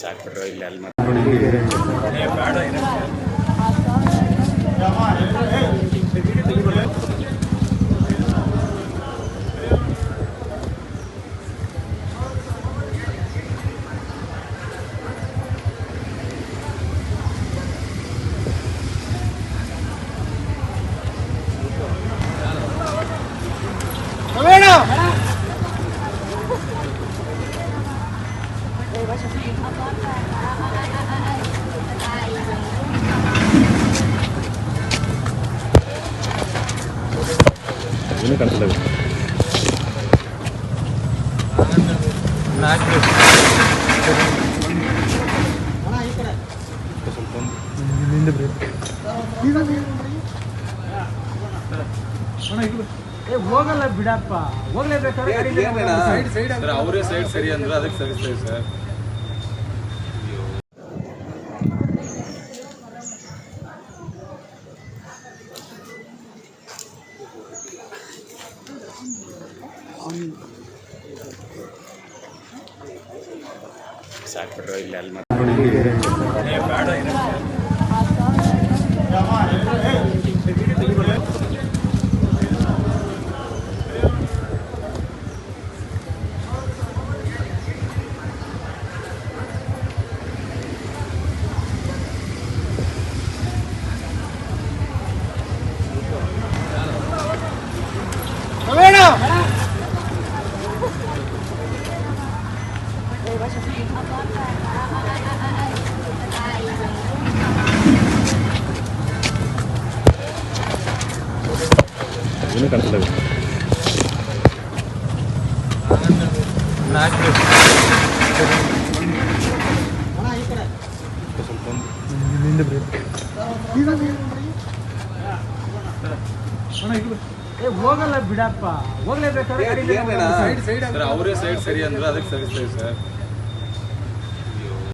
ಸಾಕ್ಬಿಟ್ರು ಇಲ್ಲಿ ಅಲ್ಲಿ ಕಳಿಸಲೇಬೇಕು. ಹೋಗಲ್ಲ ಬಿಡಪ್ಪ, ಹೋಗ್ಲೇಬೇಕಾದ್ರೆ ಅವರೇ ಸೈಡ್ ಸರಿ ಅಂದ್ರೆ ಅದಕ್ಕೆ ಸರಿಸ್ತೇವೆ ಸರ್. ಸಾಕ್ಬಿಟ್ರು ಇಲ್ಲಿ ಅಲ್ಲಿ ಕಳಿಸಲೇಬೇಕು. ಹೋಗಲ್ಲ ಬಿಡಪ್ಪ, ಹೋಗ್ಲೇಬೇಕಾದ್ರೆ ಅವರೇ ಸೈಡ್ ಸರಿ ಅಂದ್ರೆ ಅದಕ್ಕೆ ಸರಿಸ್ತೇವೆ ಸರ್.